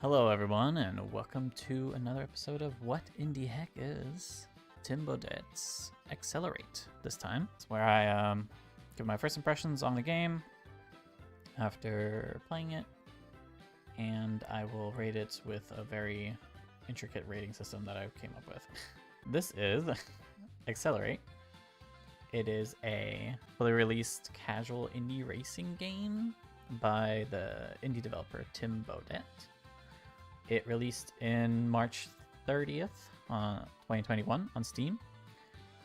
Hello everyone, and welcome to another episode of What in the Heck is Tim Bodet's Eggcelerate. This time, it's where I give my first impressions on the game after playing it, and I will rate it with a very intricate rating system that I came up with. This is Eggcelerate. It is a fully released casual indie racing game by the indie developer Tim Bodet. It released in March 30th, 2021 on Steam.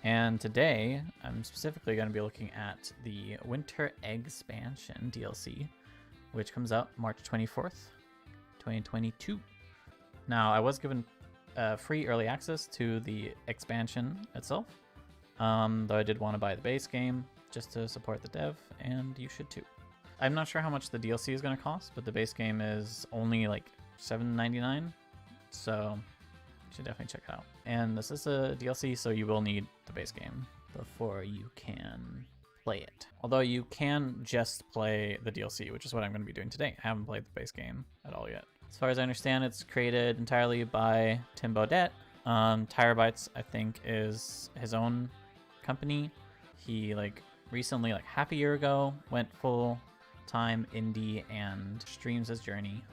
And today, I'm specifically going to be looking at the Winter Eggspansion DLC, which comes out March 24th, 2022. Now, I was given free early access to the expansion itself, though I did want to buy the base game just to support the dev, and you should too. I'm not sure how much the DLC is going to cost, but the base game is only like $7.99, so you should definitely check it out. And this is a DLC, so you will need the base game before you can play it. Although you can just play the DLC, which is what I'm going to be doing today. I haven't played the base game at all yet. As far as I understand, it's created entirely by Tim Bodet. Terabytes, I think, is his own company. He recently, half a year ago, went full time indie and streams his journey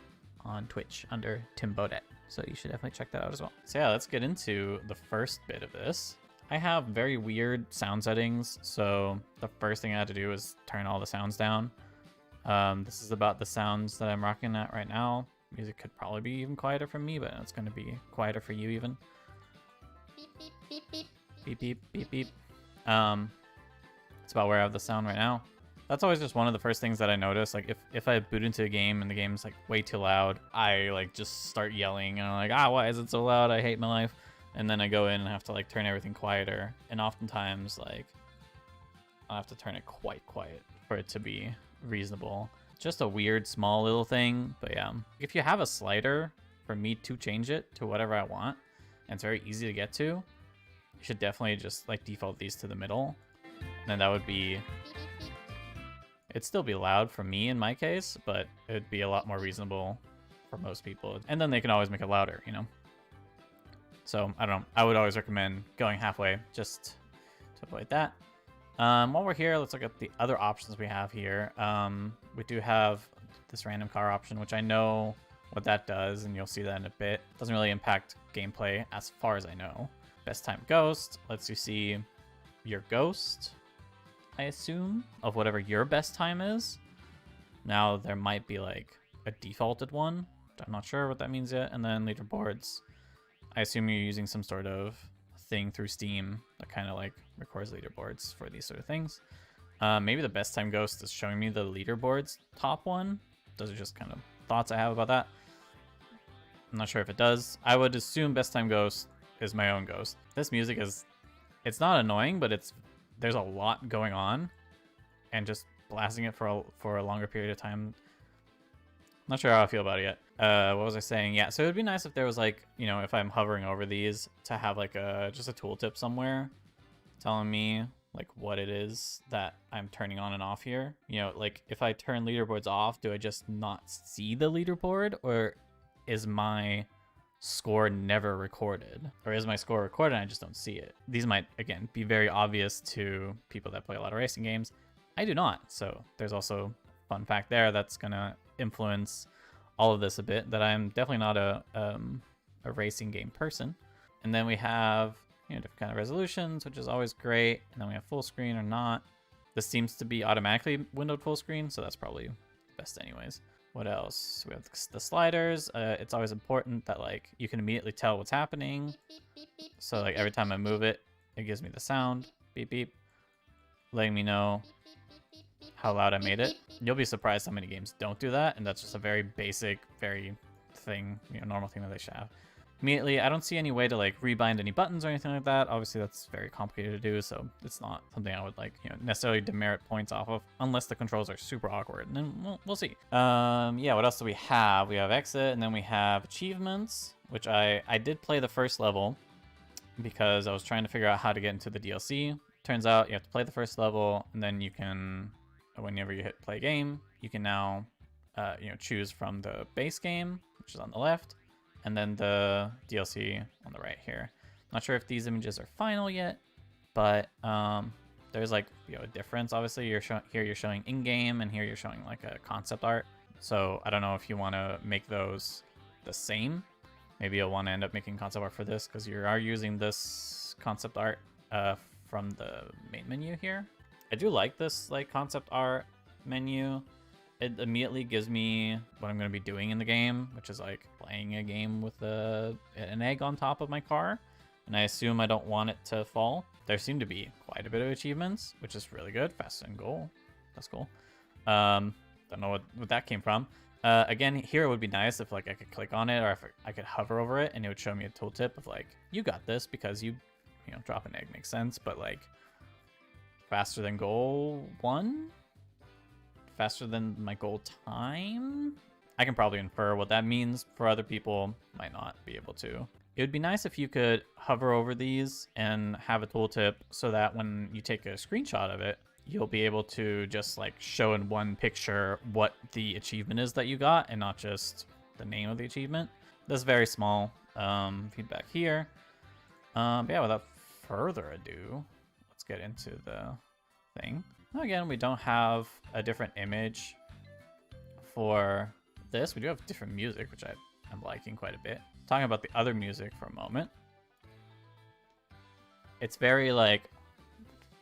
on Twitch under Tim Bodet. So you should definitely check that out as well. So yeah, let's get into the first bit of this. I have very weird sound settings, so the first thing I had to do is turn all the sounds down. This is about the sounds that I'm rocking at right now. Music could probably be even quieter for me, but it's going to be quieter for you even. Beep, beep, beep, beep. Beep, beep, beep, beep. It's about where I have the sound right now. That's always just one of the first things that I notice. Like if I boot into a game and the game's way too loud, I just start yelling and I'm like, why is it so loud? I hate my life. And then I go in and have to turn everything quieter. And oftentimes I'll have to turn it quite quiet for it to be reasonable. Just a weird small little thing, but yeah. If you have a slider for me to change it to whatever I want, and it's very easy to get to, you should definitely just default these to the middle. And then that would be, it'd still be loud for me in my case, but it'd be a lot more reasonable for most people. And then they can always make it louder, you know? So, I don't know. I would always recommend going halfway just to avoid that. While we're here, let's look at the other options we have here. We do have this random car option, which I know what that does, and you'll see that in a bit. Doesn't really impact gameplay as far as I know. Best time ghost lets you see your ghost, I assume, of whatever your best time is. Now there might be a defaulted one, which I'm not sure what that means yet. And then leaderboards, I assume you're using some sort of thing through Steam that kind of records leaderboards for these sort of things. Maybe the best time ghost is showing me the leaderboards top one. Those are just kind of thoughts I have about that. I'm not sure if it does. I would assume best time ghost is my own ghost. This music is, it's not annoying, but there's a lot going on, and just blasting it for a longer period of time, not sure how I feel about it yet. What was I saying? Yeah, so it would be nice if there was if I'm hovering over these, to have just a tooltip somewhere telling me what it is that I'm turning on and off here. If I turn leaderboards off, do I just not see the leaderboard, or is my score never recorded? Or is my score recorded and I just don't see it? These might, again, be very obvious to people that play a lot of racing games. I do not, so there's also a fun fact there that's gonna influence all of this a bit, that I'm definitely not a racing game person. And then we have different kind of resolutions, which is always great. And then we have full screen or not. This seems to be automatically windowed full screen, so that's probably best anyways. What else? We have the sliders. It's always important that you can immediately tell what's happening. So every time I move it, it gives me the sound, beep beep, letting me know how loud I made it. You'll be surprised how many games don't do that, and that's just a very basic, very normal thing that they should have. Immediately, I don't see any way to rebind any buttons or anything like that. Obviously, that's very complicated to do, so it's not something I would necessarily demerit points off of, unless the controls are super awkward. And then we'll see. Yeah, what else do we have? We have exit, and then we have achievements, which I did play the first level because I was trying to figure out how to get into the DLC. Turns out you have to play the first level, and then you can, whenever you hit play game, you can now choose from the base game. which is on the left, and then the DLC on the right here. Not sure if these images are final yet, but there's like, you know, a difference. Obviously, you're showing in-game, and here you're showing like a concept art. So I don't know if you want to make those the same. Maybe you'll want to end up making concept art for this because you are using this concept art from the main menu here. I do like this like concept art menu. It immediately gives me what I'm going to be doing in the game, which is like playing a game with an egg on top of my car. And I assume I don't want it to fall. There seem to be quite a bit of achievements, which is really good. Faster than goal. That's cool. Don't know what that came from. Again, here it would be nice if like I could click on it, or if I could hover over it and it would show me a tooltip of like, you got this because you know, drop an egg makes sense, but like faster than goal 1? Faster than my goal time? I can probably infer what that means. For other people, might not be able to. It would be nice if you could hover over these and have a tooltip so that when you take a screenshot of it, you'll be able to just like show in one picture what the achievement is that you got and not just the name of the achievement. This is very small feedback here. But yeah, without further ado, let's get into the thing. Again, we don't have a different image for this. We do have different music, which I'm liking quite a bit. Talking about the other music for a moment. It's very like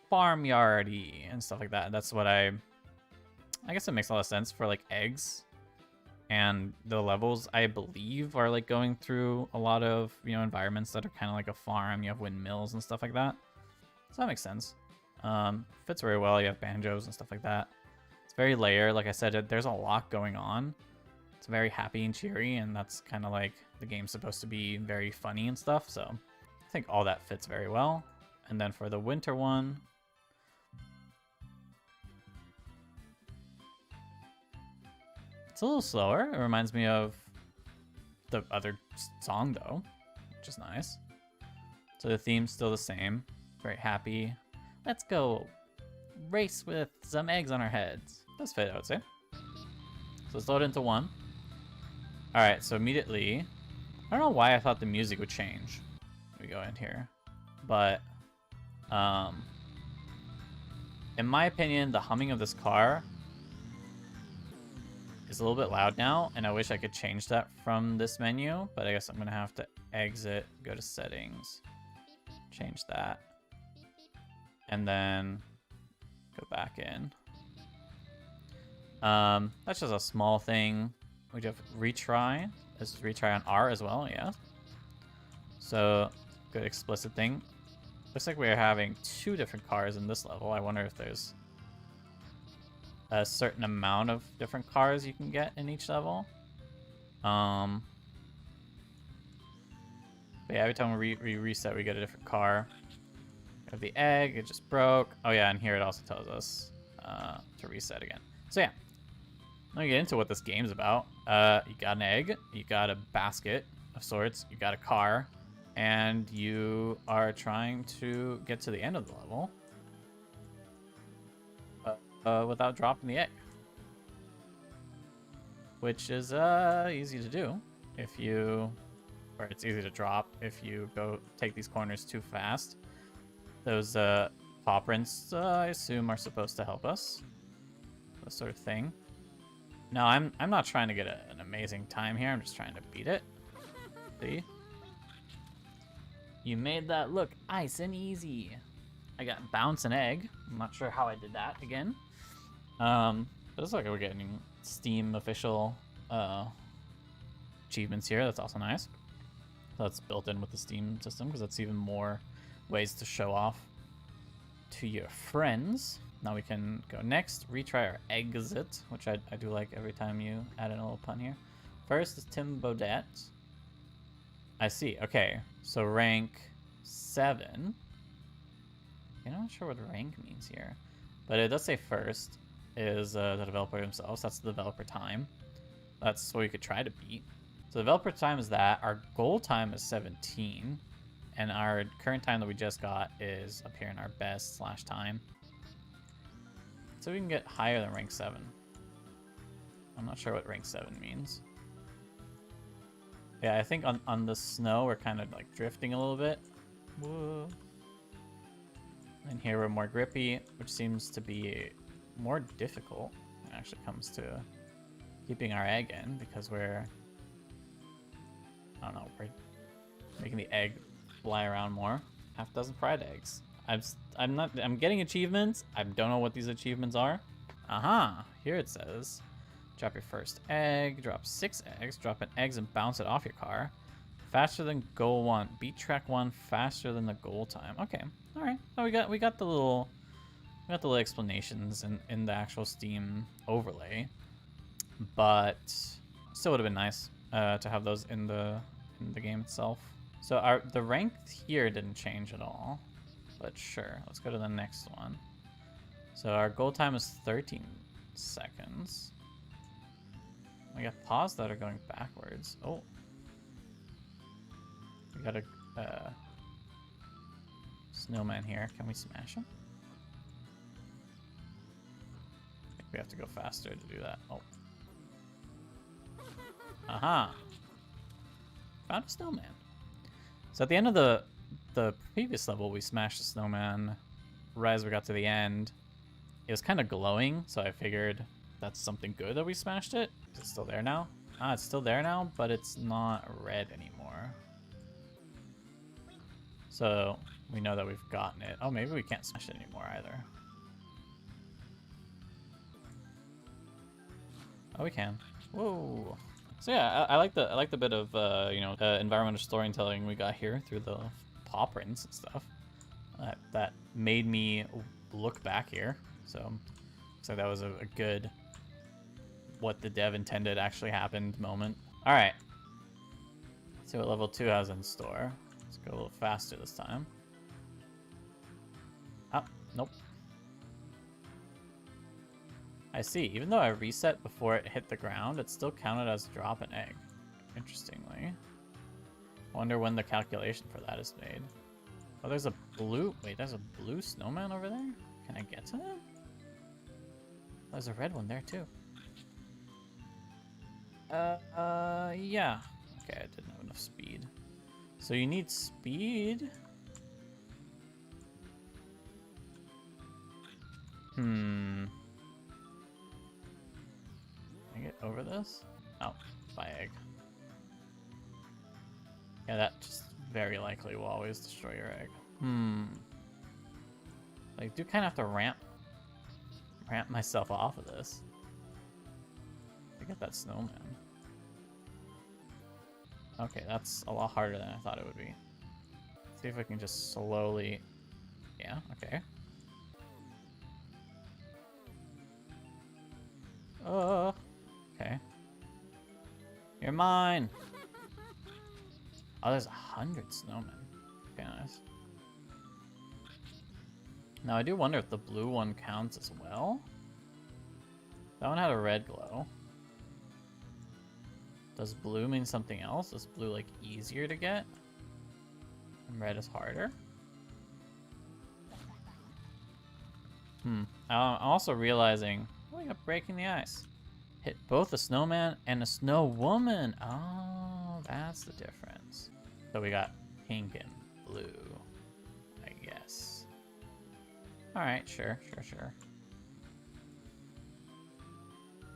farmyardy and stuff like that. That's what I guess it makes a lot of sense for like eggs. And the levels, I believe, are like going through a lot of, you know, environments that are kind of like a farm. You have windmills and stuff like that. So that makes sense. Fits very well. You have banjos and stuff like that. It's very layered. Like I said, there's a lot going on. It's very happy and cheery, and that's kind of like the game's supposed to be very funny and stuff. So I think all that fits very well. And then for the winter one, it's a little slower. It reminds me of the other song though, which is nice. So the theme's still the same. Very happy. Let's go race with some eggs on our heads. That's fit, I would say. So let's load into one. All right, so immediately, I don't know why I thought the music would change. Let me go in here. But in my opinion, the humming of this car is a little bit loud now, and I wish I could change that from this menu, but I guess I'm gonna have to exit, go to settings, change that, and then go back in. That's just a small thing. We have retry. This is retry on R as well, yeah. So, good explicit thing. Looks like we're having 2 different cars in this level. I wonder if there's a certain amount of different cars you can get in each level. But yeah, every time we reset, we get a different car. We have the egg, it just broke. Oh yeah, and here it also tells us to reset again. So yeah, let me get into what this game's about. You got an egg, you got a basket of sorts, you got a car, and you are trying to get to the end of the level without dropping the egg, which is easy to do if you, or it's easy to drop if you go take these corners too fast. Those paw prints, I assume, are supposed to help us. This sort of thing. No, I'm not trying to get an amazing time here. I'm just trying to beat it. See? You made that look nice and easy. I got bounce and egg. I'm not sure how I did that again. But it's like we're getting Steam official achievements here. That's also nice. So that's built in with the Steam system because that's even more ways to show off to your friends. Now we can go next, retry our exit, which I do like every time you add in a little pun here. First is Tim Bodette. I see, okay, so rank 7. I'm not sure what rank means here, but it does say first is the developer themselves. That's the developer time. That's what we could try to beat. So developer time is that. Our goal time is 17. And our current time that we just got is up here in our best / time. So we can get higher than rank 7. I'm not sure what rank 7 means. Yeah, I think on the snow we're kind of like drifting a little bit. Whoa. And here we're more grippy, which seems to be more difficult when it actually comes to keeping our egg in, because we're, I don't know, we're making the egg fly around more. Half a dozen fried eggs. I'm getting achievements. I don't know what these achievements are. Aha, here it says, drop your first egg, drop 6 eggs, drop an eggs and bounce it off your car. Faster than goal 1. Beat track 1 faster than the goal time. Okay, all right. Oh, we got the little explanations in the actual Steam overlay, but still would have been nice to have those in the game itself. So the rank here didn't change at all, but sure. Let's go to the next one. So our goal time is 13 seconds. We got paws that are going backwards. Oh. We got a snowman here. Can we smash him? I think we have to go faster to do that. Oh. Aha. Found a snowman. So at the end of the previous level, we smashed the snowman. Right as we got to the end, it was kind of glowing, so I figured that's something good that we smashed it. Is it still there now? Ah, it's still there now, but it's not red anymore. So we know that we've gotten it. Oh, maybe we can't smash it anymore either. Oh, we can. Whoa. So yeah, I like the bit of environmental storytelling we got here through the paw prints and stuff. That made me look back here. So that was a good what the dev intended actually happened moment. All right. Let's see what level 2 has in store. Let's go a little faster this time. Oh, nope. I see. Even though I reset before it hit the ground, it still counted as drop an egg. Interestingly. Wonder when the calculation for that is made. Oh, there's a blue... Wait, there's a blue snowman over there? Can I get to him? There's a red one there, too. Yeah. Okay, I didn't have enough speed. So you need speed? Can I get over this? Oh, by egg. Yeah, that just very likely will always destroy your egg. I do kind of have to ramp myself off of this to get that snowman. Okay, that's a lot harder than I thought it would be. Let's see if I can just slowly... Yeah, okay. Oh, okay. You're mine! Oh, there's 100 snowmen. Okay, nice. Now, I do wonder if the blue one counts as well. That one had a red glow. Does blue mean something else? Is blue, like, easier to get? And red is harder? I'm also realizing... Oh, we got breaking the ice. Hit both a snowman and a snow woman. Oh, that's the difference. So we got pink and blue, I guess. All right, sure.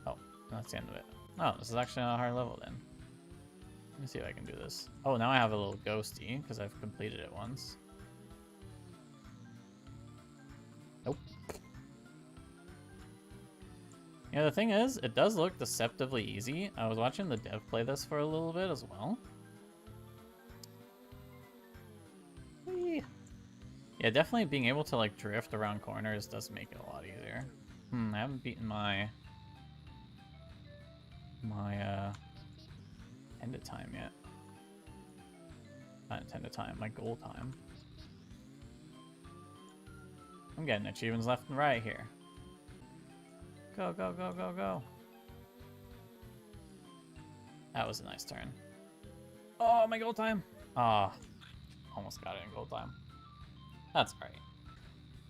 Oh, that's the end of it. Oh, this is actually not a hard level then. Let me see if I can do this. Oh, now I have a little ghosty because I've completed it once. Nope. Yeah, the thing is, it does look deceptively easy. I was watching the dev play this for a little bit as well. Whee! Yeah, definitely being able to like drift around corners does make it a lot easier. I haven't beaten my intended time yet. Not intended time, my goal time. I'm getting achievements left and right here. Go, go, go, go, go. That was a nice turn. Oh, my goal time. Ah, almost got it in goal time. That's all right.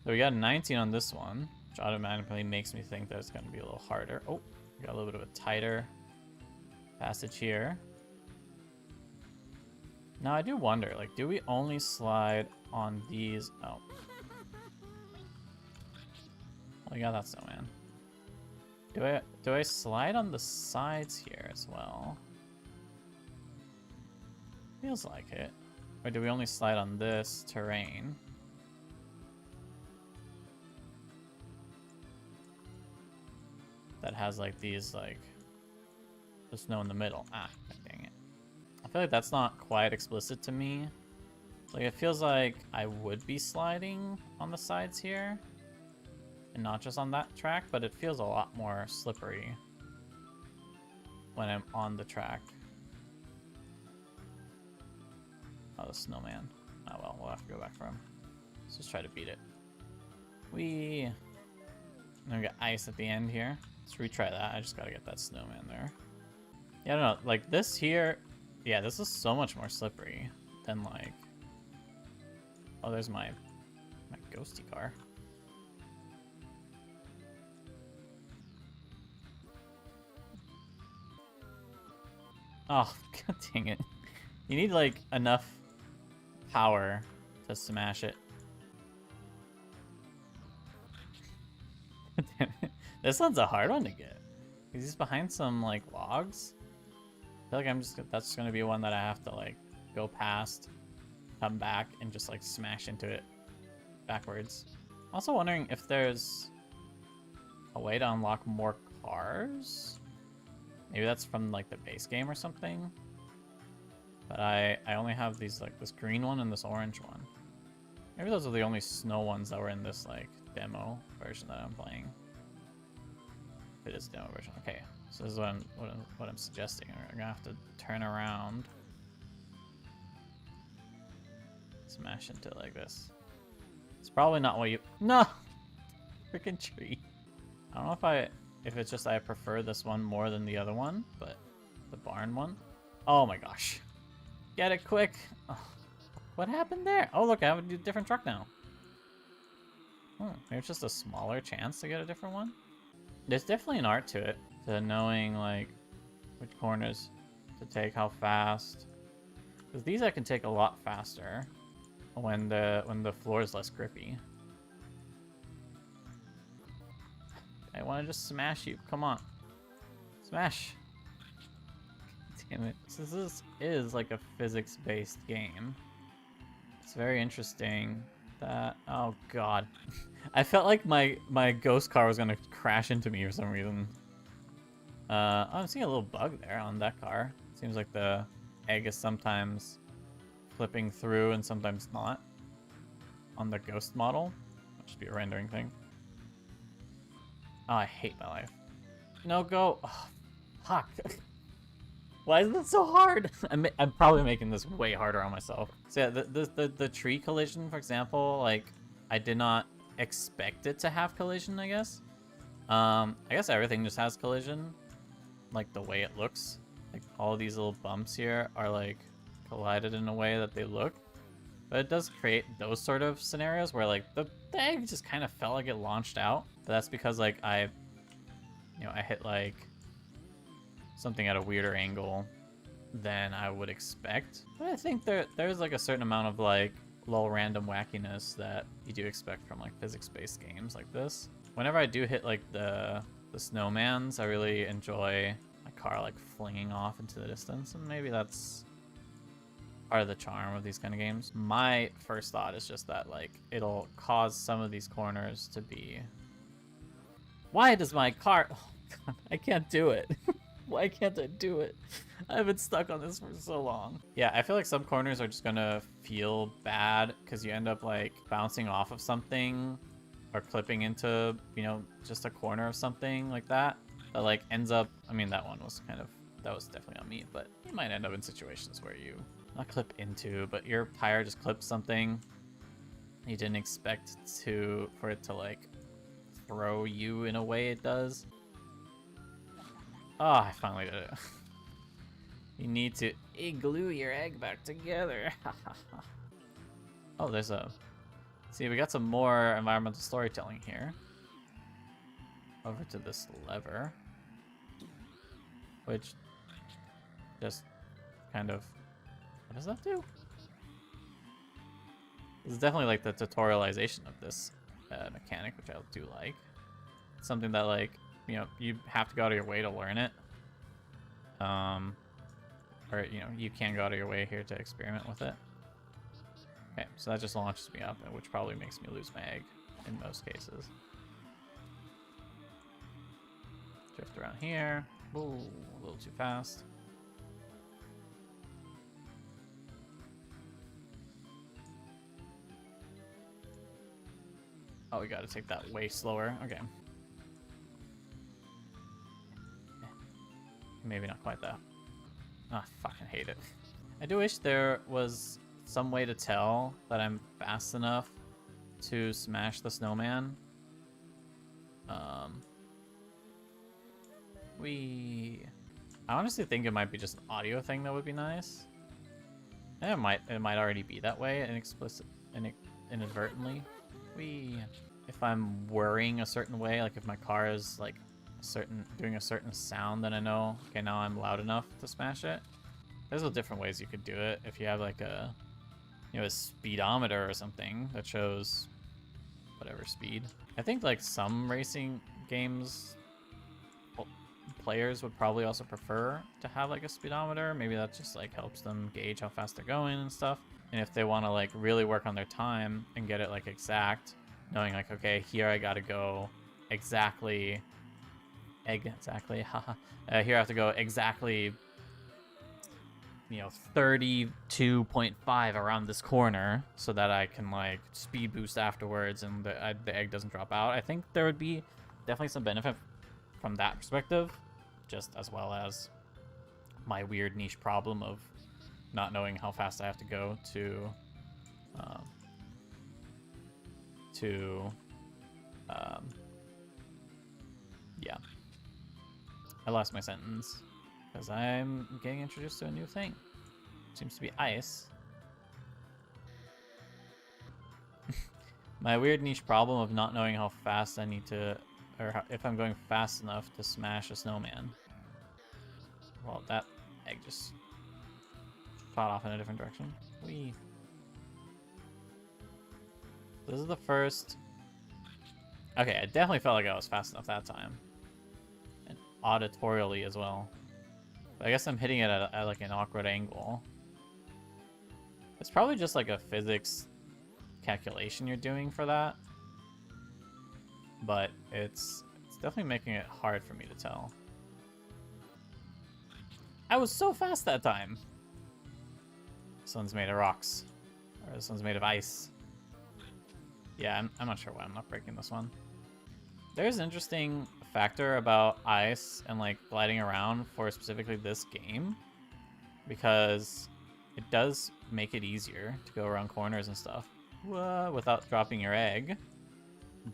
So we got a 19 on this one, which automatically makes me think that it's going to be a little harder. Oh, we got a little bit of a tighter passage here. Now I do wonder, like, do we only slide on these? Oh. Well, yeah, that's snowman. Do I slide on the sides here as well? Feels like it. Or do we only slide on this terrain? That has like these like the snow in the middle. Ah, dang it. I feel like that's not quite explicit to me. Like it feels like I would be sliding on the sides here and not just on that track, but it feels a lot more slippery when I'm on the track. Oh, the snowman. Oh well, we'll have to go back for him. Let's just try to beat it. Whee! Then we got ice at the end here. Let's retry that. I just gotta get that snowman there. Yeah, I don't know. Like this here, yeah, this is so much more slippery than like. Oh, there's my ghosty car. Oh, god dang it! You need like enough power to smash it. Damn it. This one's a hard one to get. He's behind some like logs. I feel like that's gonna be one that I have to like go past, come back, and just like smash into it backwards. Also wondering if there's a way to unlock more cars. Maybe that's from like the base game or something. But I only have these like this green one and this orange one. Maybe those are the only snow ones that were in this like demo version that I'm playing. If it is demo version. Okay, so this is what I'm suggesting. We're gonna have to turn around, smash into it like this. It's probably not what you. No, freaking tree. I don't know if it's just I prefer this one more than the other one, but the barn one. Oh my gosh, get it quick! Oh, what happened there? Oh look, I have a different truck now. Maybe it's just a smaller chance to get a different one. There's definitely an art to it, to knowing like which corners to take, how fast. Because these I can take a lot faster when the floor is less grippy. I want to just smash you. Come on, smash! Damn it! Since this is like a physics-based game, it's very interesting. That, oh god. I felt like my ghost car was gonna crash into me for some reason. I'm seeing a little bug there on that car. Seems like the egg is sometimes flipping through and sometimes not on the ghost model. Might just be a rendering thing. Oh, I hate my life. No, go. Oh, fuck. Why is it so hard? I'm probably making this way harder on myself. So yeah, the tree collision, for example, like I did not expect it to have collision, I guess. I guess everything just has collision, like the way it looks. Like all these little bumps here are like collided in a way that they look. But it does create those sort of scenarios where like the egg just kind of felt like it launched out. But that's because like I hit like something at a weirder angle than I would expect. But I think there's like a certain amount of like little random wackiness that you do expect from like physics-based games like this. Whenever I do hit like the snowmans, I really enjoy my car like flinging off into the distance, and maybe that's part of the charm of these kind of games. My first thought is just that like it'll cause some of these corners to be. Why does my car? Oh, God, I can't do it. Why can't I do it? I've been stuck on this for so long. Yeah, I feel like some corners are just gonna feel bad because you end up like bouncing off of something or clipping into, just a corner of something like that. That like ends up, I mean, that was definitely on me, but you might end up in situations where you, not clip into, but your tire just clips something you didn't expect for it to like throw you in a way it does. Oh, I finally did it. You need to glue your egg back together. Oh, there's a... See, we got some more environmental storytelling here. Over to this lever. Which just kind of What does that do? This is definitely like the tutorialization of this mechanic, which I do like. It's something that, like, you know, you have to go out of your way to learn it. Or, you know, you can go out of your way here to experiment with it. Okay, so that just launches me up, which probably makes me lose my egg in most cases. Drift around here. Ooh, a little too fast. Oh, we gotta take that way slower. Okay. Maybe not quite that. Ah, fucking hate it. I do wish there was some way to tell that I'm fast enough to smash the snowman. I honestly think it might be just an audio thing that would be nice. And it might already be that way, inadvertently. If I'm whirring a certain way, like if my car is like doing a certain sound, then I know, okay, now I'm loud enough to smash it. There's different ways you could do it. If you have like a, you know, a speedometer or something that shows whatever speed. I think like some racing games players would probably also prefer to have like a speedometer. Maybe that just like helps them gauge how fast they're going and stuff. And if they want to like really work on their time and get it like exact, knowing like, okay, here I gotta go exactly, haha. Here I have to go exactly, you know, 32.5 around this corner so that I can like speed boost afterwards and the egg doesn't drop out. I think there would be definitely some benefit from that perspective, just as well as my weird niche problem of not knowing how fast I have to go yeah. I lost my sentence because I'm getting introduced to a new thing. Seems to be ice. My weird niche problem of not knowing how fast I need to, or if I'm going fast enough to smash a snowman. Well, that egg just shot off in a different direction. Whee. This is the first. Okay, I definitely felt like I was fast enough that time. And auditorially as well. But I guess I'm hitting it at like an awkward angle. It's probably just like a physics calculation you're doing for that. But it's definitely making it hard for me to tell. I was so fast that time. This one's made of rocks. Or this one's made of ice. Yeah, I'm not sure why I'm not breaking this one. There's an interesting factor about ice and like gliding around for specifically this game, because it does make it easier to go around corners and stuff without dropping your egg.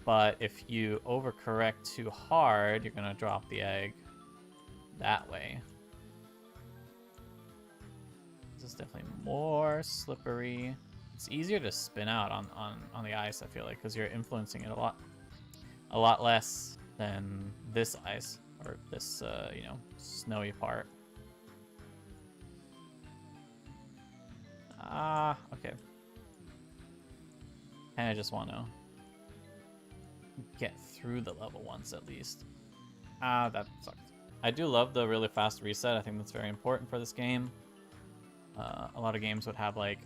But if you overcorrect too hard, you're gonna drop the egg that way. This is definitely more slippery. It's easier to spin out on the ice, I feel like, because you're influencing it a lot less than this ice or this you know, snowy part. Okay. And I just want to get through the level once at least. That sucked. I do love the really fast reset. I think that's very important for this game. A lot of games would have like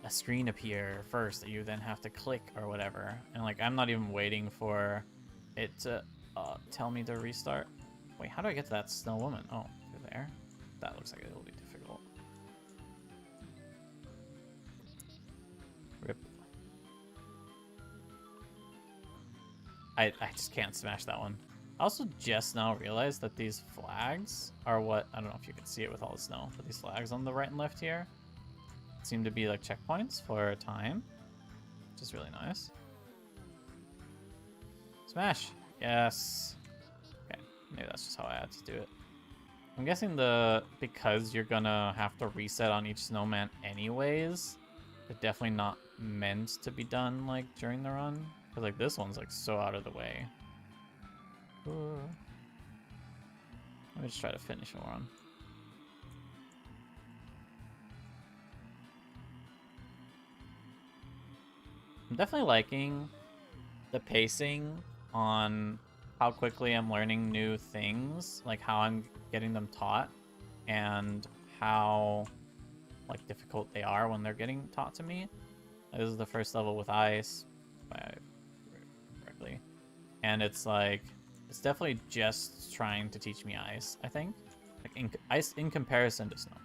a screen appear first that you then have to click or whatever, and like I'm not even waiting for it to tell me to restart. Wait, how do I get to that snow woman? Oh, through there. That looks like it'll be difficult. Rip. I just can't smash that one. I also just now realized that these flags are what, I don't know if you can see it with all the snow, but these flags on the right and left here seem to be like checkpoints for time, which is really nice. Smash! Yes! Okay, maybe that's just how I had to do it. I'm guessing because you're gonna have to reset on each snowman anyways, it's definitely not meant to be done like during the run. Because like this one's like so out of the way. Let me just try to finish a run. I'm definitely liking the pacing on how quickly I'm learning new things, like how I'm getting them taught, and how like difficult they are when they're getting taught to me. This is the first level with ice, if I remember correctly, and it's like it's definitely just trying to teach me ice. I think like ice in comparison to snow,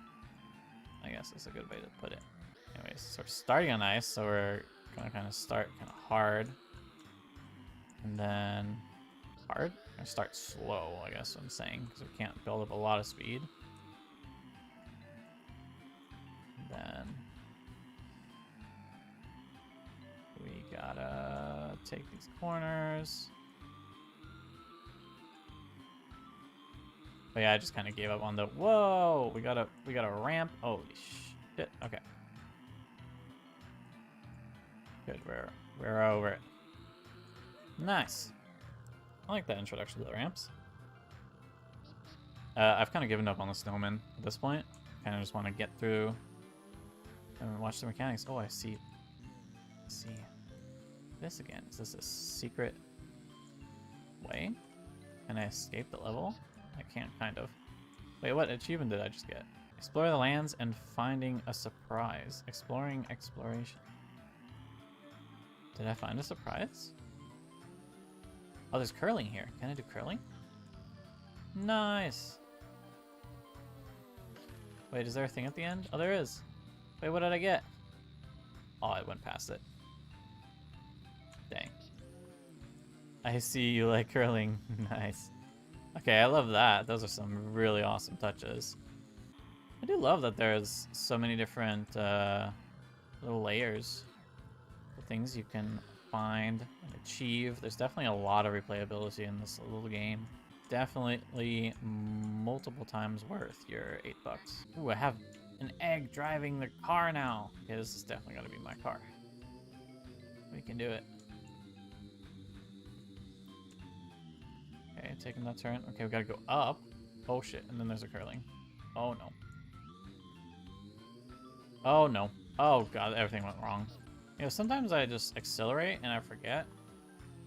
I guess is a good way to put it. Anyways, so we're starting on ice, so we're gonna kind of start kind of hard, and then hard. Gonna start slow, I guess what I'm saying, because we can't build up a lot of speed. And then we gotta take these corners. But yeah, I just kind of gave up on the whoa. We got a ramp. Holy shit. Okay. Good. We're over it. Nice. I like that introduction to the ramps. I've kind of given up on the snowman at this point. Kind of just want to get through and watch the mechanics. Oh, I see. Let's see this again. Is this a secret way? Can I escape the level? I can't, kind of. Wait, what achievement did I just get? Explore the lands and finding a surprise. Exploring exploration. Did I find a surprise? Oh, there's curling here. Can I do curling? Nice. Wait, is there a thing at the end? Oh, there is. Wait, what did I get? Oh, I went past it. Dang. I see you like curling. Nice. Okay, I love that. Those are some really awesome touches. I do love that there's so many different little layers of things you can find and achieve. There's definitely a lot of replayability in this little game. Definitely multiple times worth your $8. Ooh, I have an egg driving the car now. Okay, this is definitely gonna be my car. We can do it. Okay, taking that turn. Okay, we gotta go up. Oh shit, and then there's a curling. Oh no. Oh no. Oh god, everything went wrong. You know, sometimes I just accelerate and I forget.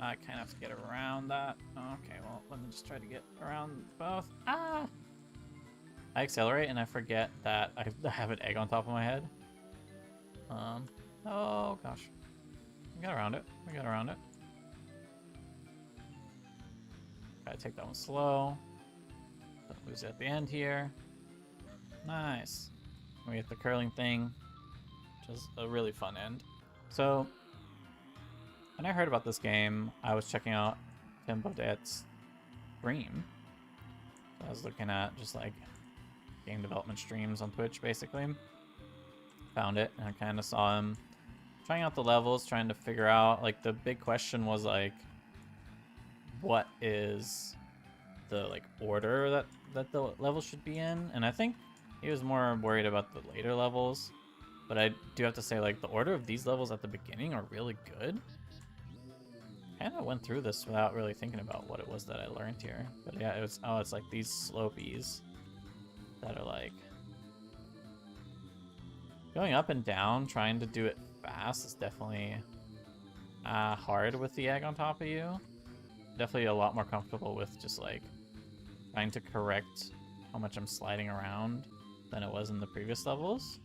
I kind of have to get around that. Okay, well, let me just try to get around both. Ah! I accelerate and I forget that I have an egg on top of my head. Oh gosh. We got around it. We got around it. Gotta take that one slow. Don't lose it at the end here. Nice. We get the curling thing, which is a really fun end. So, when I heard about this game, I was checking out Tim Bodette's stream. So I was looking at just like game development streams on Twitch, basically. Found it, and I kind of saw him trying out the levels, trying to figure out, like, the big question was like, what is the like order that the levels should be in? And I think he was more worried about the later levels, but I do have to say, like, the order of these levels at the beginning are really good. Kind of went through this without really thinking about what it was that I learned here, but yeah, it was, oh, it's like these slopies that are like going up and down. Trying to do it fast is definitely hard with the egg on top of you. Definitely a lot more comfortable with just like trying to correct how much I'm sliding around than it was in the previous levels.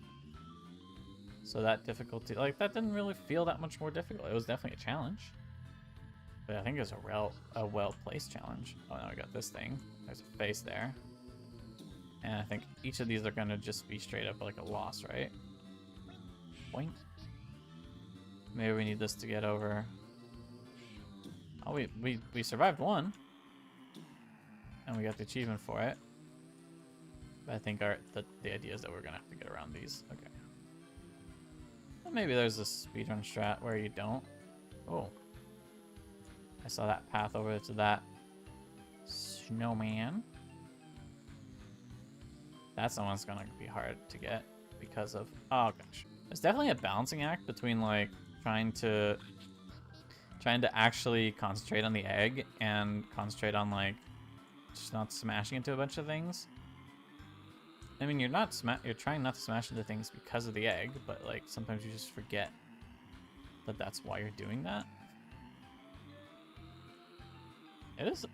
So that difficulty, like, that didn't really feel that much more difficult. It was definitely a challenge, but I think it was a well-placed challenge. Oh, now we got this thing. There's a face there. And I think each of these are gonna just be straight up like a loss, right? Boink. Maybe we need this to get over. Oh, we survived one, and we got the achievement for it. But I think the idea is that we're gonna have to get around these. Okay. Well, maybe there's a speedrun strat where you don't. Oh, I saw that path over to that snowman. That's the one that's gonna be hard to get because of, oh gosh. There's definitely a balancing act between like trying to actually concentrate on the egg and concentrate on like just not smashing into a bunch of things. I mean, you're trying not to smash into things because of the egg, but like sometimes you just forget that that's why you're doing that. It is.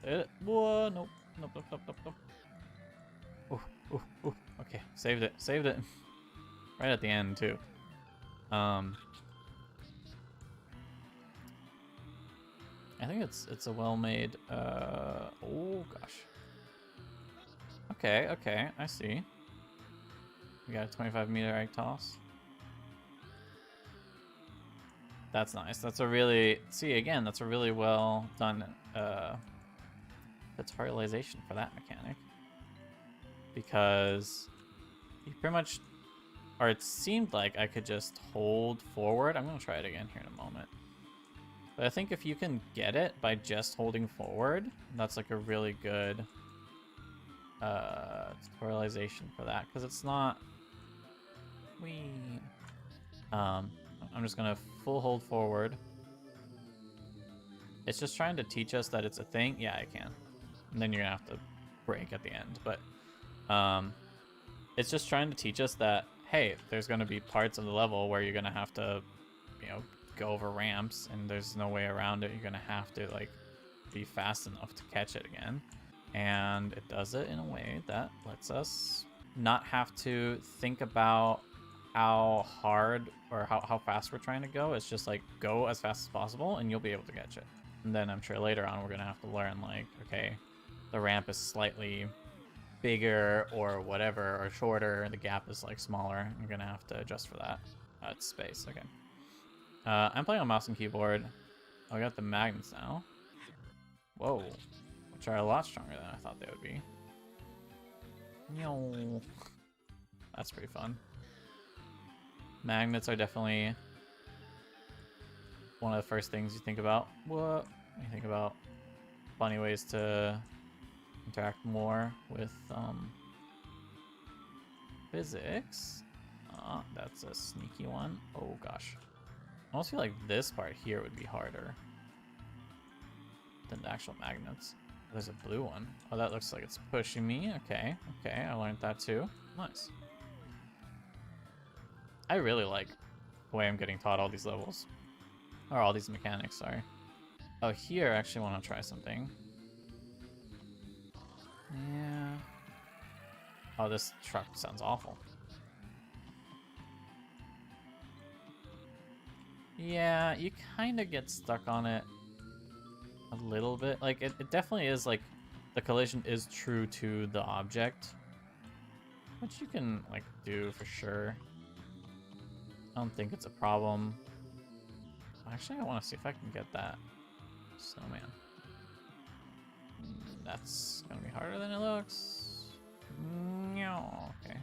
Whoa, nope. Nope, nope, nope, nope, nope. Ooh, ooh, ooh. Okay, saved it. Saved it. Right at the end, too. I think it's a well-made, oh, gosh. Okay, okay, I see. We got a 25-meter egg toss. That's nice. That's a really, see, again, that's a really well done tutorialization for that mechanic. Because you pretty much, or it seemed like I could just hold forward. I'm going to try it again here in a moment. But I think if you can get it by just holding forward, that's like a really good tutorialization for that. Because it's not... I'm just going to full hold forward. It's just trying to teach us that it's a thing. Yeah, I can. And then you're going to have to break at the end. But it's just trying to teach us that, hey, there's going to be parts of the level where you're going to have to, you know, go over ramps, and there's no way around it. You're going to have to, like, be fast enough to catch it again. And it does it in a way that lets us not have to think about how hard or how fast we're trying to go. It's just like, go as fast as possible and you'll be able to catch it. And then I'm sure later on we're gonna have to learn, like, okay, the ramp is slightly bigger or whatever, or shorter, the gap is like smaller. You're gonna have to adjust for that. It's space, okay. I'm playing on mouse and keyboard. Oh, I got the magnets now. Whoa, which are a lot stronger than I thought they would be. No, that's pretty fun. Magnets are definitely one of the first things you think about. What? You think about funny ways to interact more with physics. That's a sneaky one. Oh gosh. I almost feel like this part here would be harder than the actual magnets. There's a blue one. Oh, that looks like it's pushing me. Okay, okay, I learned that too. Nice. I really like the way I'm getting taught all these levels. Or all these mechanics, sorry. Oh, here I actually want to try something. Yeah. Oh, this truck sounds awful. Yeah, you kind of get stuck on it a little bit. Like, it definitely is, like, the collision is true to the object, which you can, like, do for sure. I don't think it's a problem. Actually, I want to see if I can get that snowman. That's gonna be harder than it looks. No, okay.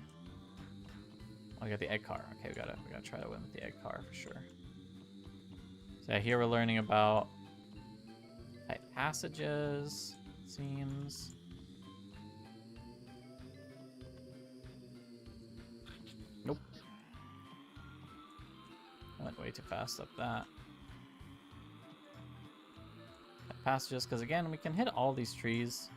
Oh, I got the egg car. Okay, we gotta try to win with the egg car for sure. So here we're learning about tight passages, it seems. Nope. I went way too fast up that. Tight passages, because again, we can hit all these trees.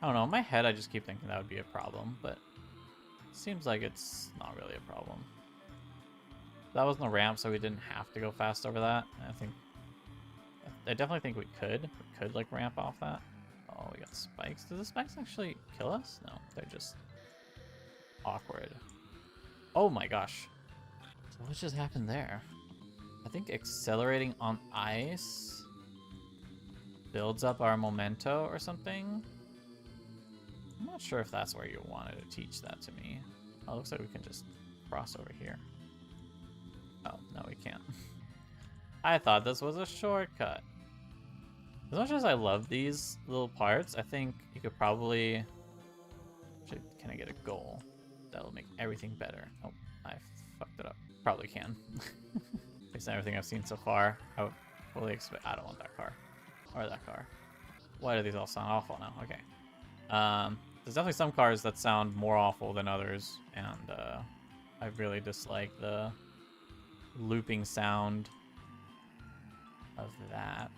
I don't know, in my head I just keep thinking that would be a problem, but it seems like it's not really a problem. That wasn't a ramp, so we didn't have to go fast over that. I definitely think we could like ramp off that. Oh, we got spikes. Do the spikes actually kill us? No, they're just awkward. Oh my gosh. So what just happened there? I think accelerating on ice builds up our memento or something. I'm not sure if that's where you wanted to teach that to me. Oh, it looks like we can just cross over here. Oh, no, we can't. I thought this was a shortcut. As much as I love these little parts, I think you could probably... Actually, can I get a goal? That'll make everything better. Oh, I fucked it up. Probably can. Based on everything I've seen so far, I would fully expect... I don't want that car. Or that car. Why do these all sound awful now? Okay. There's definitely some cars that sound more awful than others, and I really dislike the looping sound of that.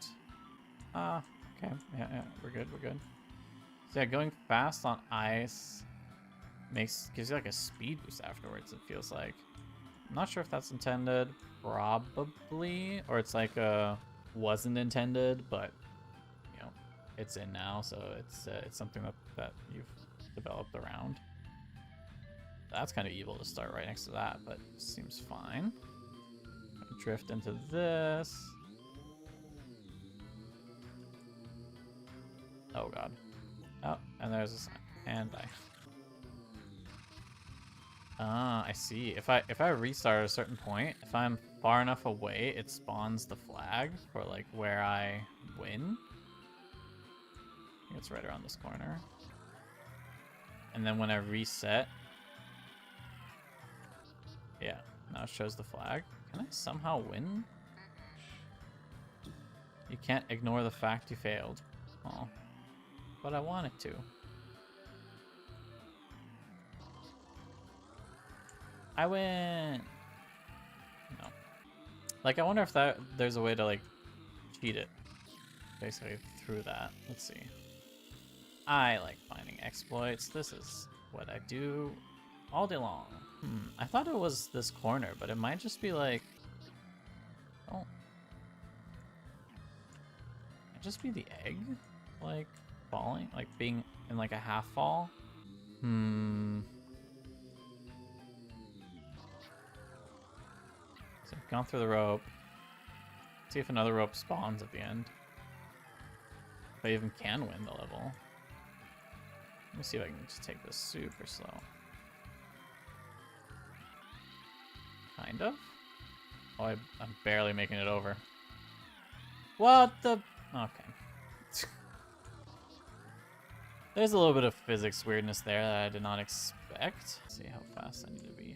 Okay, yeah, we're good. So yeah, going fast on ice gives you like a speed boost afterwards, it feels like. I'm not sure if that's intended. Probably. Or it's like wasn't intended, but you know, it's in now, so it's something that you've developed around. That's kind of evil to start right next to that, but seems fine. Drift into this. Oh god. Oh, and there's a sign. And die. Ah, I see. If I restart at a certain point, if I'm far enough away, it spawns the flag for like where I win. I think it's right around this corner. And then when I reset, yeah, now it shows the flag. Can I somehow win? You can't ignore the fact you failed. Oh, but I wanted to. I win. No. Like, I wonder if there's a way to like cheat it, basically through that. Let's see. I like finding exploits. This is what I do all day long. I thought it was this corner, but it might just be like, oh, it just be the egg, like falling, like being in like a half fall. So I've gone through the rope. See if another rope spawns at the end. If I even can win the level. Let me see if I can just take this super slow. Kind of. Oh, I'm barely making it over. What the? Okay. There's a little bit of physics weirdness there that I did not expect. Let's see how fast I need to be.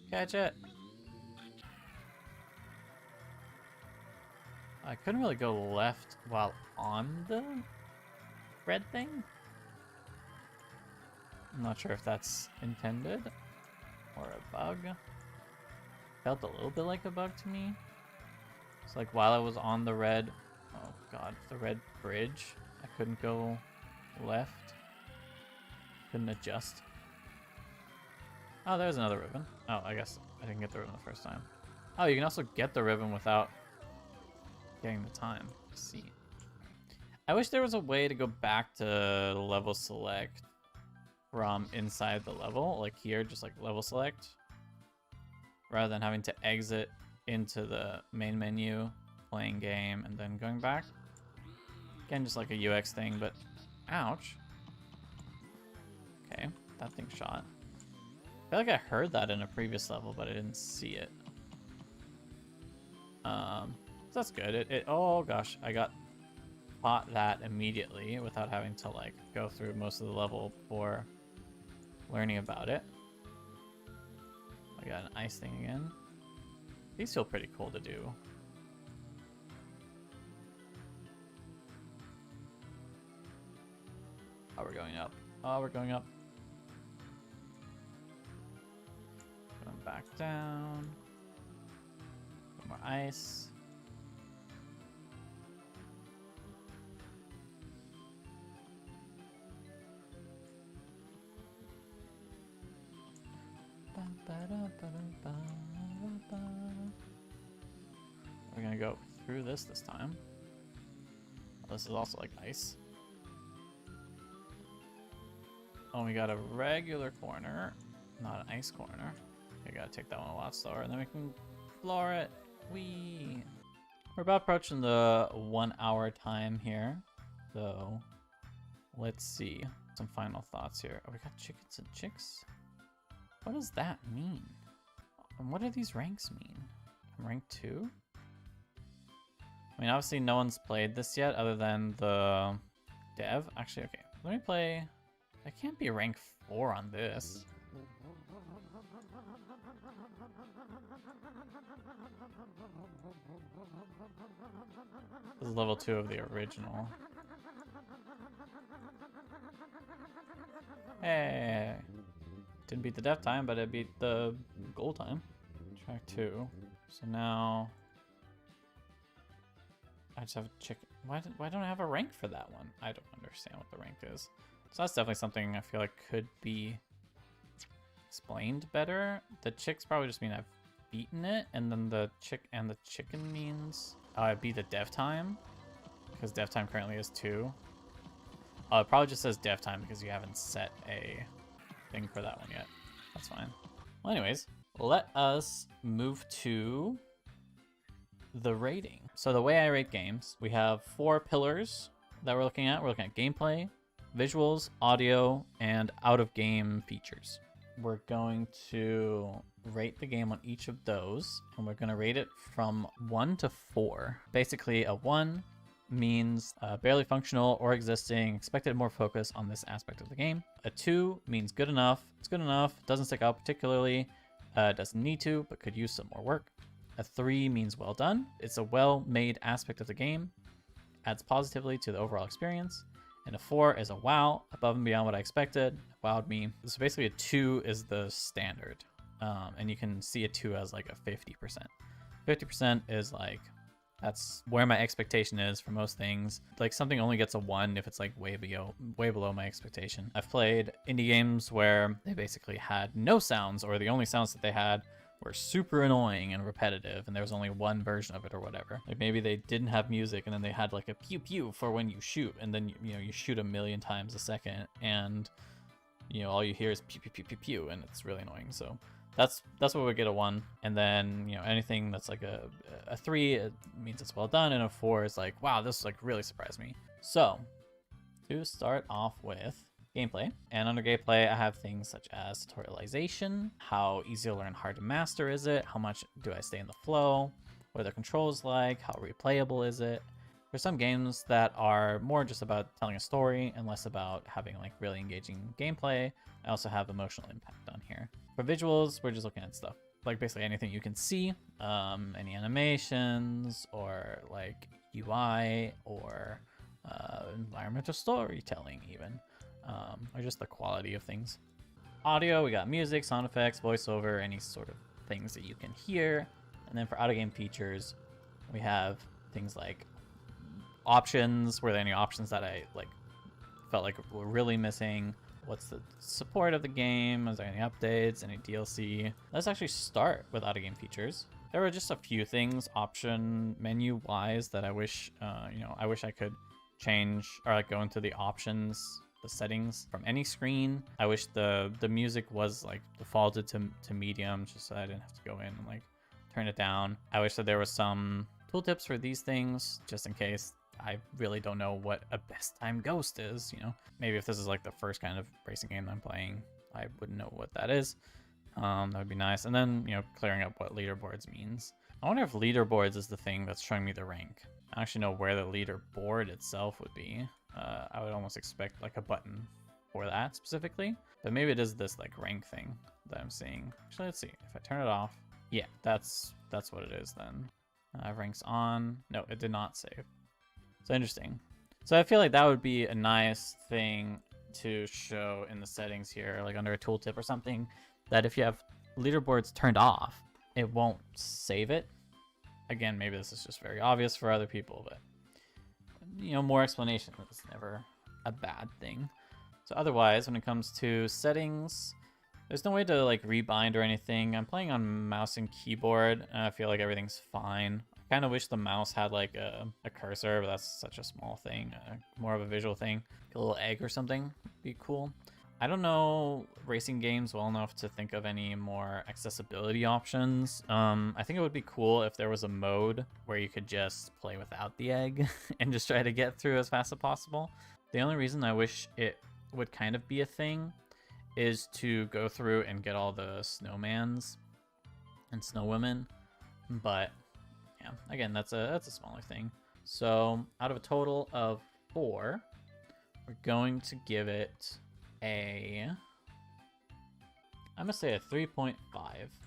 Catch it. I couldn't really go left while on the red thing. I'm not sure if that's intended or a bug. Felt a little bit like a bug to me. It's like while I was on the red, oh god, the red bridge, I couldn't go left. Couldn't adjust. Oh, there's another ribbon. Oh, I guess I didn't get the ribbon the first time. Oh, you can also get the ribbon without getting the time. Let's see. I wish there was a way to go back to level select from inside the level, like here, just like level select, rather than having to exit into the main menu, playing game, and then going back. Again, just like a UX thing, but ouch. Okay, that thing shot. I feel like I heard that in a previous level, but I didn't see it. So that's good. Oh gosh, I caught that immediately without having to like go through most of the level before learning about it. I got an ice thing again. These feel pretty cool to do. Oh, we're going up. Oh, we're going up. Going back down. More ice. We're gonna go through this time. This is also like ice. Oh, we got a regular corner, not an ice corner. We gotta take that one a lot slower, and then we can floor it. Whee! We're about approaching the 1 hour time here, so let's see some final thoughts here. Oh, we got chickens and chicks. What does that mean? And what do these ranks mean? Rank 2? I mean, obviously no one's played this yet other than the dev. Actually, okay, let me play. I can't be rank 4 on this. This is level 2 of the original. Hey! Didn't beat the death time, but I beat the goal time. Track 2. So now I just have a chicken. Why don't I have a rank for that one? I don't understand what the rank is. So that's definitely something I feel like could be explained better. The chicks probably just mean I've beaten it, and then the chicken means I beat the dev time, because dev time currently is 2. It probably just says dev time because you haven't set a thing for that one yet. That's fine. Well, anyways, let us move to the rating. So the way I rate games, we have 4 pillars that we're looking at. We're looking at gameplay, visuals, audio, and out-of-game features. We're going to rate the game on each of those, and we're going to rate it from 1 to 4. Basically, a 1 means barely functional or existing, expected more focus on this aspect of the game. A 2 means good enough. It's good enough, doesn't stick out particularly, doesn't need to, but could use some more work. A 3 means well done. It's a well-made aspect of the game, adds positively to the overall experience. And a 4 is a wow, above and beyond what I expected, wowed me. So basically a 2 is the standard. And you can see a 2 as like a 50%. 50% is like, that's where my expectation is for most things. Like something only gets a 1 if it's like way below my expectation. I've played indie games where they basically had no sounds, or the only sounds that they had were super annoying and repetitive, and there was only one version of it or whatever. Like maybe they didn't have music, and then they had like a pew pew for when you shoot, and then you shoot a million times a second, and all you hear is pew pew pew pew pew, and it's really annoying. So that's what we get a 1. And then anything that's like a 3, it means it's well done, and a 4 is like, wow, this like really surprised me. So to start off with gameplay, and under gameplay I have things such as tutorialization, how easy to learn, hard to master is it, how much do I stay in the flow, what are the controls like, how replayable is it. There's some games that are more just about telling a story and less about having like really engaging gameplay. I also have emotional impact on here. For visuals, we're just looking at stuff like basically anything you can see, any animations or like UI or environmental storytelling even. Or just the quality of things. Audio, we got music, sound effects, voiceover, any sort of things that you can hear. And then for out-of-game features, we have things like options. Were there any options that I felt like were really missing? What's the support of the game? Is there any updates, any DLC? Let's actually start with out-of-game features. There were just a few things option menu wise that I wish, I wish I could change or like go into the options, the settings from any screen. I wish the music was like defaulted to medium, just so I didn't have to go in and like turn it down. I wish that there was some tooltips for these things, just in case I really don't know what a best time ghost is. Maybe if this is like the first kind of racing game I'm playing, I wouldn't know what that is. That would be nice. And then clearing up what leaderboards means. I wonder if leaderboards is the thing that's showing me the rank. I don't actually know where the leaderboard itself would be. I would almost expect like a button for that specifically, but maybe it is this like rank thing that I'm seeing. Actually, let's see if I turn it off. Yeah, that's what it is then. Ranks on. No, it did not save. So interesting. So I feel like that would be a nice thing to show in the settings here, like under a tooltip or something, that if you have leaderboards turned off, it won't save it. Again, maybe this is just very obvious for other people, but more explanation is never a bad thing. So otherwise, when it comes to settings, there's no way to like rebind or anything. I'm playing on mouse and keyboard, and I feel like everything's fine. I kind of wish the mouse had like a cursor, but that's such a small thing, more of a visual thing. A little egg or something would be cool. I don't know racing games well enough to think of any more accessibility options. I think it would be cool if there was a mode where you could just play without the egg and just try to get through as fast as possible. The only reason I wish it would kind of be a thing is to go through and get all the snowmans and snowwomen. But yeah, again, that's a smaller thing. So out of a total of 4, we're going to give it I'm gonna say a 3.5.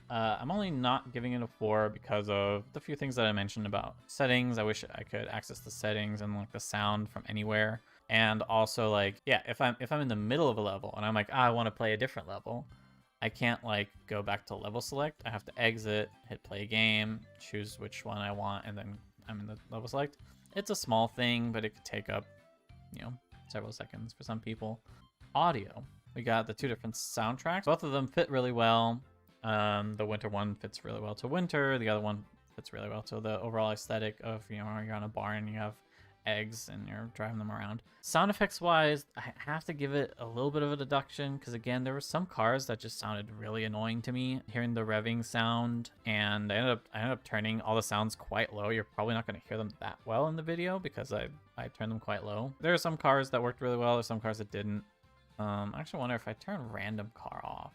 I'm only not giving it a 4 because of the few things that I mentioned about settings. I wish I could access the settings and like the sound from anywhere. And also like, yeah, if I'm in the middle of a level and I'm like, I want to play a different level, I can't like go back to level select. I have to exit, hit play game, choose which one I want, and then I'm in the level select. It's a small thing, but it could take up, several seconds for some people. Audio. we got the 2 different soundtracks. Both of them fit really well. The winter one fits really well to winter. The other one fits really well to the overall aesthetic of, you know, you're on a barn, you have eggs and you're driving them around. Sound effects wise, I have to give it a little bit of a deduction because again, there were some cars that just sounded really annoying to me. Hearing the revving sound, and I ended up turning all the sounds quite low. You're probably not going to hear them that well in the video because I turned them quite low. There are some cars that worked really well, there's some cars that didn't. I actually wonder if I turn random car off.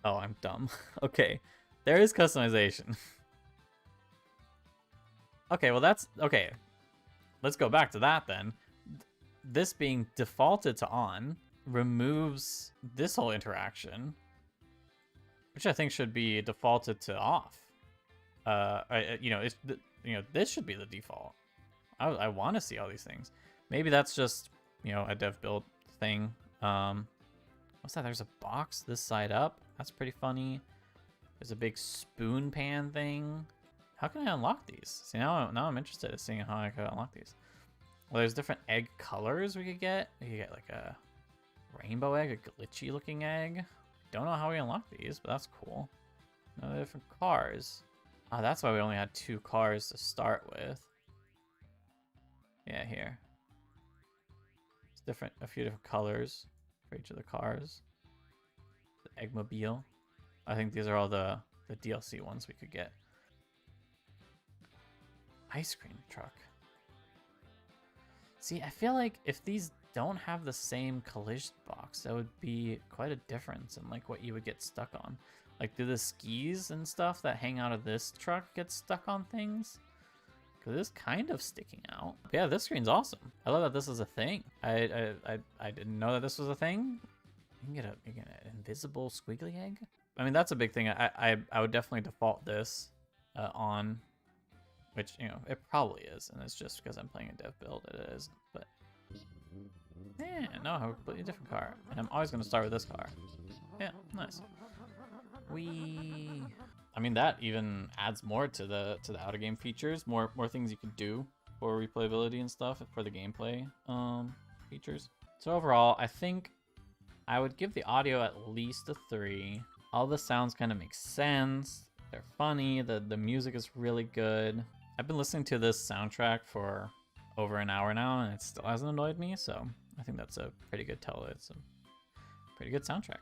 Oh, I'm dumb. Okay, there is customization. Okay, well that's okay. Let's go back to that then. This being defaulted to on removes this whole interaction, which I think should be defaulted to off. You know, this should be the default. I want to see all these things. Maybe that's just, you know, a dev build thing. What's that? There's a box this side up. That's pretty funny. There's a big spoon pan thing. How can I unlock these? See, now I'm interested in seeing how I could unlock these. Well, there's different egg colors we could get. We could get like a rainbow egg, a glitchy looking egg. Don't know how we unlock these, but that's cool. No different cars. Oh, that's why we only had 2 cars to start with. Yeah, here. It's different, a few different colors for each of the cars. The Eggmobile. I think these are all the DLC ones we could get. Ice cream truck. See, I feel like if these don't have the same collision box, that would be quite a difference in like what you would get stuck on. Like, do the skis and stuff that hang out of this truck get stuck on things? Because it's kind of sticking out. Yeah, this screen's awesome. I love that this is a thing. I didn't know that this was a thing. You can get an invisible squiggly egg. I mean, that's a big thing. I would definitely default this on. Which, you know, it probably is, and it's just because I'm playing a dev build, it is, but... Yeah, no, I have a completely different car, and I'm always going to start with this car. Yeah, nice. I mean, that even adds more to the outer game features, more things you can do for replayability and stuff, for the gameplay features. So overall, I think I would give the audio at least a 3. All the sounds kind of make sense, they're funny, the music is really good. I've been listening to this soundtrack for over an hour now, and it still hasn't annoyed me, so I think that's a pretty good tell. It's a pretty good soundtrack.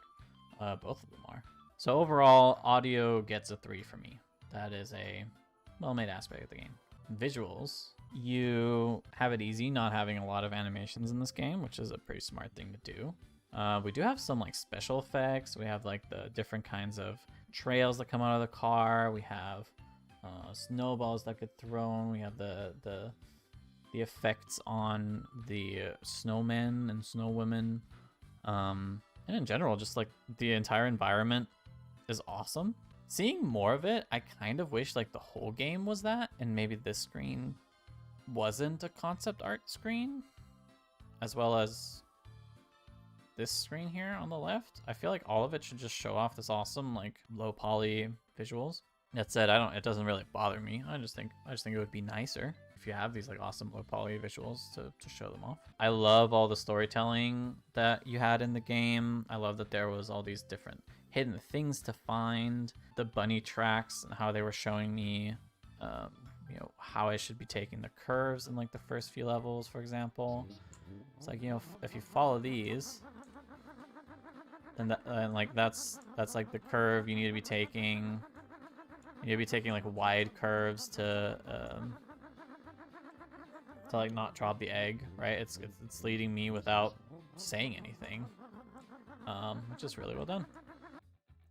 Both of them are. So overall, audio gets a 3 for me. That is a well-made aspect of the game. Visuals, you have it easy not having a lot of animations in this game, which is a pretty smart thing to do. We do have some like special effects. We have like the different kinds of trails that come out of the car. We have snowballs that get thrown. We have the effects on the snowmen and snowwomen. And in general, just like the entire environment is awesome. Seeing more of it, I kind of wish like the whole game was that, and maybe this screen wasn't a concept art screen, as well as this screen here on the left. I feel like all of it should just show off this awesome like low poly visuals. That said, it doesn't really bother me. I just think it would be nicer if you have these like awesome low poly visuals to show them off. I love all the storytelling that you had in the game. I love that there was all these different hidden things to find. The bunny tracks and how they were showing me, you know, how I should be taking the curves in like the first few levels, for example. It's like, you know, if you follow these, and like that's like the curve you need to be taking. You need to be taking like wide curves to like not drop the egg, right? It's leading me without saying anything, which is really well done.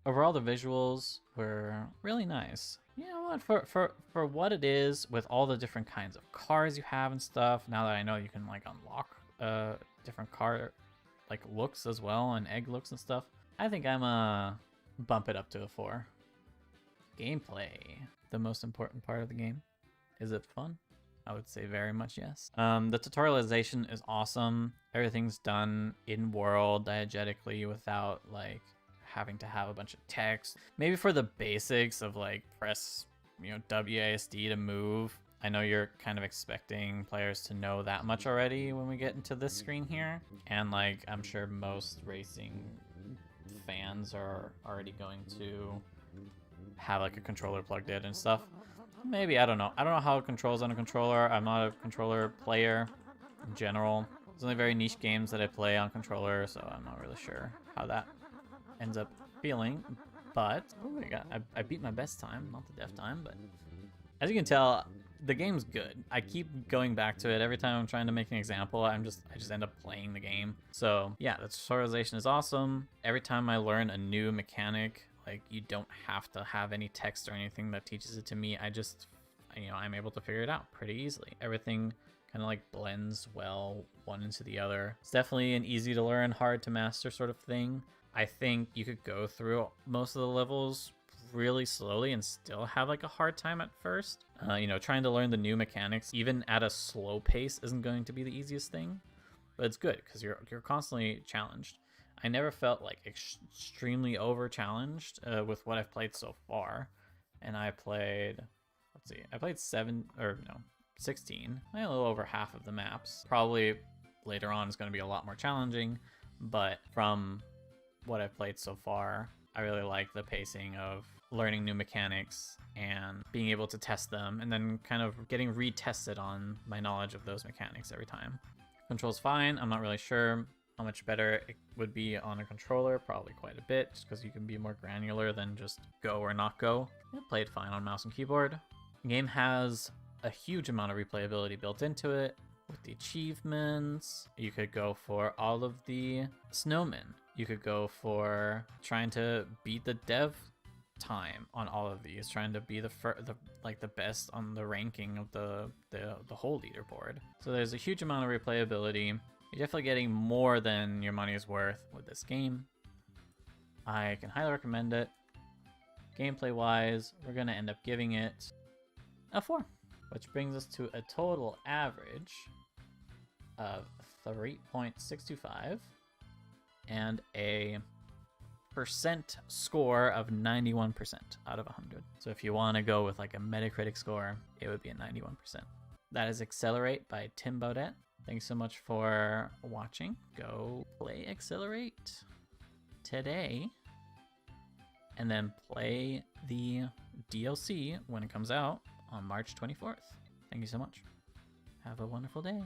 Overall, the visuals were really nice. You know what? For what it is, with all the different kinds of cars you have and stuff. Now that I know you can like unlock different car like looks as well, and egg looks and stuff, I think I'm bump it up to a 4. Gameplay, the most important part of the game. Is it fun? I would say very much yes. The tutorialization is awesome. Everything's done in world diegetically without like having to have a bunch of text. Maybe for the basics of like press, you know, WASD to move, I know you're kind of expecting players to know that much already when we get into this screen here. And like, I'm sure most racing fans are already going to have like a controller plugged in and stuff. Maybe, I don't know. I don't know how it controls on a controller. I'm not a controller player in general. There's only very niche games that I play on controller, so I'm not really sure how that ends up feeling. But, oh my god, I beat my best time, not the death time, but as you can tell, the game's good. I keep going back to it every time I'm trying to make an example. I just end up playing the game. So yeah, the tutorialization is awesome. Every time I learn a new mechanic, like, you don't have to have any text or anything that teaches it to me. I just, I'm able to figure it out pretty easily. Everything kind of like blends well one into the other. It's definitely an easy to learn, hard to master sort of thing. I think you could go through most of the levels really slowly and still have like a hard time at first. Trying to learn the new mechanics, even at a slow pace, isn't going to be the easiest thing, but it's good because you're constantly challenged. I never felt like extremely over challenged with what I've played so far, and I played, I played 16, a little over half of the maps. Probably later on is going to be a lot more challenging, but from what I've played so far, I really like the pacing of learning new mechanics and being able to test them and then kind of getting retested on my knowledge of those mechanics every time. Controls fine. I'm not really sure how much better it would be on a controller. Probably quite a bit, just because you can be more granular than just go or not go. It played fine on mouse and keyboard. The game has a huge amount of replayability built into it. With the achievements, you could go for all of the snowmen. You could go for trying to beat the dev time on all of these, trying to be the best on the ranking of the whole leaderboard. So there's a huge amount of replayability. You're definitely getting more than your money is worth with this game. I can highly recommend it. Gameplay wise, we're gonna end up giving it a 4, which brings us to a total average of 3.625 and a percent score of 91% out of 100. So if you want to go with like a Metacritic score, it would be a 91%. That is Eggcelerate by Tim Baudet. Thanks so much for watching. Go play Eggcelerate today and then play the DLC when it comes out on March 24th. Thank you so much. Have a wonderful day.